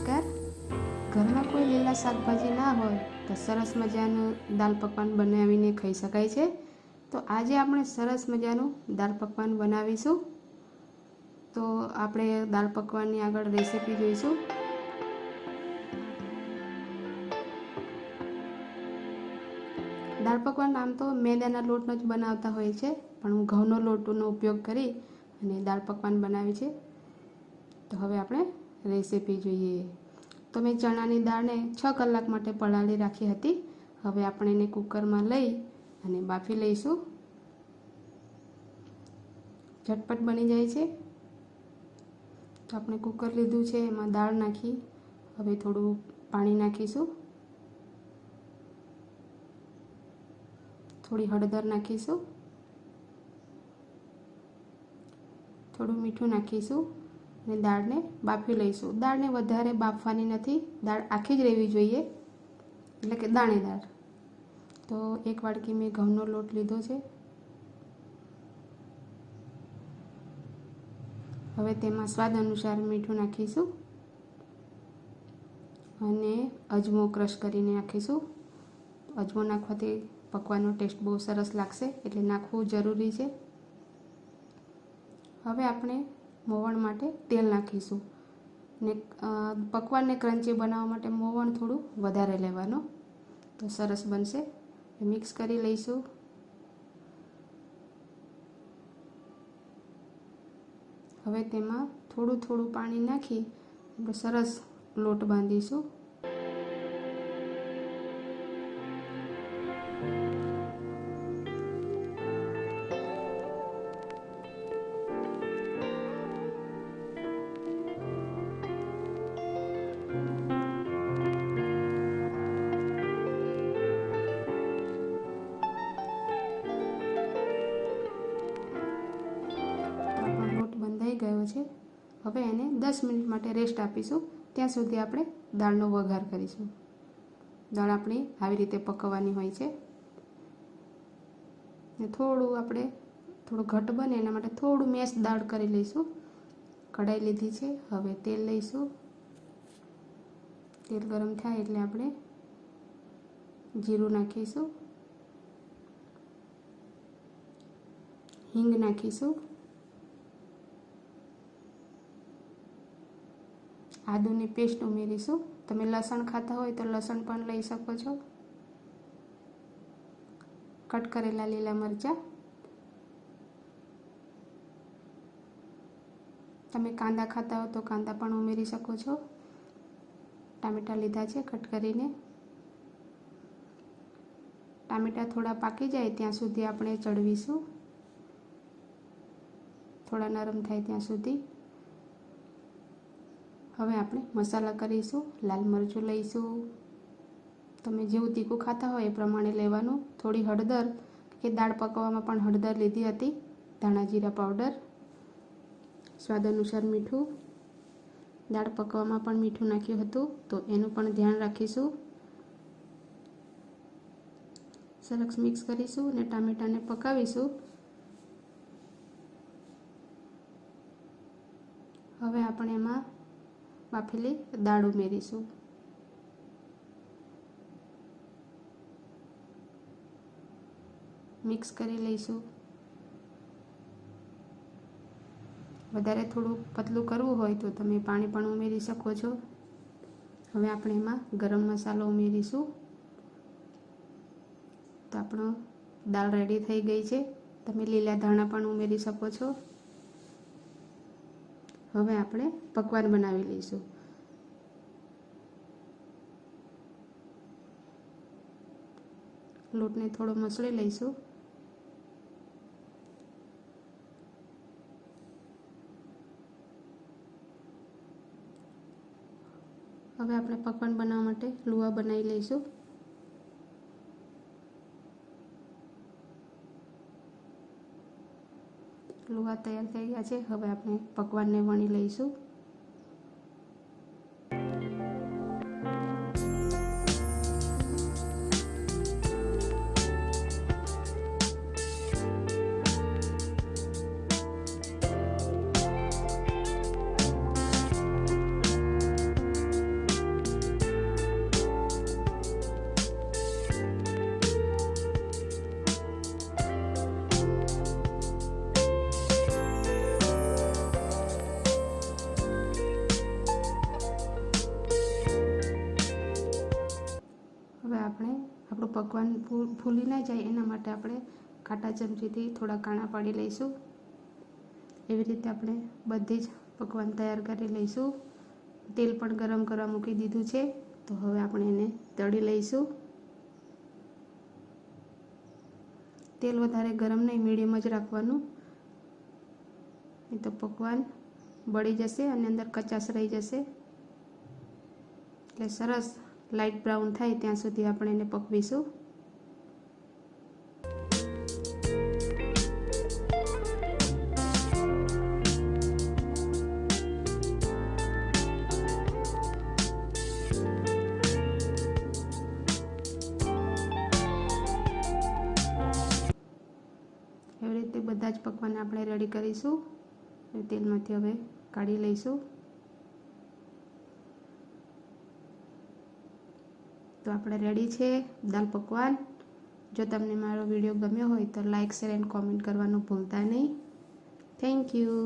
નમસ્કાર। ઘરમાં કોઈ લીલા શાકભાજી ના હોય તો સરસ મજાનું દાળ પકવાન બનાવીને ખાઈ શકાય છે। તો આજે આપણે સરસ મજાનું દાળ પકવાન બનાવીશું। તો આપણે દાળ પકવાનની આગળ રેસીપી જોઈશું। દાળ પકવાન આમ તો મેદાના લોટનો જ બનાવતા હોય છે, પણ હું ઘઉંનો લોટનો ઉપયોગ કરી અને દાળ પકવાન બનાવી છે। તો હવે આપણે રેસીપી જોઈએ। તો મેં ચણાની દાળને 6 કલાક માટે પલાળી રાખી હતી। હવે આપણે એને કુકરમાં લઈ અને બાફી લઈશું। ઝટપટ બની જાય છે। તો આપણે કુકર લીધું છે, એમાં દાળ નાખી હવે થોડું પાણી નાખીશું, થોડી હળદર નાખીશું, થોડું મીઠું નાખીશું અને દાળને બાફી લઈશું। દાળને વધારે બાફવાની નથી, દાળ આખી જ રહેવી જોઈએ, એટલે કે દાણેદાર। તો એક વાડકી મેં ઘઉંનો લોટ લીધો છે। હવે તેમાં સ્વાદ અનુસાર મીઠું નાખીશું અને અજમો ક્રશ કરીને નાખીશું। અજમો નાખવાથી પકવાનો ટેસ્ટ બહુ સરસ લાગશે, એટલે નાખવું જરૂરી છે। હવે આપણે મોવણ માટે તેલ નાખીશું ને પકવાનને ક્રન્ચી બનાવવા માટે મોવણ થોડું વધારે લેવાનું, તો સરસ બનશે। મિક્સ કરી લઈશું। હવે તેમાં થોડું થોડું પાણી નાખી આપણે સરસ લોટ બાંધીશું। બંધાઈ ગયો છે। હવે એને 10 મિનિટ માટે રેસ્ટ આપીશું, ત્યાં સુધી આપણે દાળનો વઘાર કરીશું। દાળ આપણી આવી રીતે પકવવાની હોય છે ને થોડું ઘટ બને એના માટે થોડું મેશ દાળ કરી લઈશું। કઢાઈ લીધી છે, હવે તેલ લઈશું। તેલ ગરમ થાય એટલે આપણે જીરું નાખીશું, હિંગ નાખીશું, આદુની પેસ્ટ ઉમેરીશું। તમે લસણ ખાતા હોય તો લસણ પણ લઈ શકો છો। કટ કરેલા લીલા મરચાં, તમે કાંદા ખાતા હો તો કાંદા પણ ઉમેરી શકો છો। ટામેટાં લીધા છે કટ કરીને। ટામેટાં થોડા પાકી જાય ત્યાં સુધી આપણે ચડવીશું, થોડા નરમ થાય ત્યાં સુધી। હવે આપણે મસાલા કરીશું। લાલ મરચું લઈશું, તમે જેવું તીખું ખાતા હોય એ પ્રમાણે લેવાનું। થોડી હળદર, કે દાળ પકવવામાં પણ હળદર લીધી હતી, ધાણા જીરા પાવડર, સ્વાદ અનુસાર મીઠું। દાળ પકવવામાં પણ મીઠું નાખ્યું હતું, તો એનું પણ ધ્યાન રાખીશું। સરસ મિક્સ કરીશું અને ટામેટાને પકાવીશું। હવે આપણે એમાં બાફેલી દાળ ઉમેરીશું। મિક્સ કરી લઈશું। વધારે થોડું પતલું કરવું હોય તો તમે પાણી પણ ઉમેરી શકો છો। હવે આપણે એમાં ગરમ મસાલો ઉમેરીશું। તો આપણો દાળ રેડી થઈ ગઈ છે। તમે લીલા ધાણા પણ ઉમેરી શકો છો। હવે આપણે પકવાન બનાવી લઈશું। લોટને થોડો મસળી લઈશું। હવે આપણે પકવાન બનાવવા માટે લુવા બનાવી લઈશું। લુવા તૈયાર થઈ ગયા છે। હવે આપણે પકવાનને વણી લઈશું। આપણું પકવાન ફૂલી ના જાય એના માટે આપણે કાંટા ચમચીથી થોડા કાણા પાડી લઈશું. એવી રીતે આપણે બધી જ પકવાન તૈયાર કરી લઈશું. તેલ પણ ગરમ કરવા મૂકી દીધું છે, તો હવે આપણે એને તળી લઈશું. તેલ વધારે ગરમ નહીં, મીડિયમ જ રાખવાનું, નહીં તો પકવાન બળી જશે અને અંદર કચાશ રહી જશે. એટલે સરસ લાઇટ બ્રાઉન થાય ત્યાં સુધી આપણે એને પકવીશું. એવી રીતે બધા જ પકવાન આપણે રેડી કરીશું. તેલમાંથી હવે કાઢી લઈશું. તો આપણે રેડી છે દાલ પકવાન. જો તમને મારો વિડીયો ગમ્યો હોય તો લાઇક, શેર એન્ડ કોમેન્ટ કરવાનું ભૂલતા નહીં. Thank you.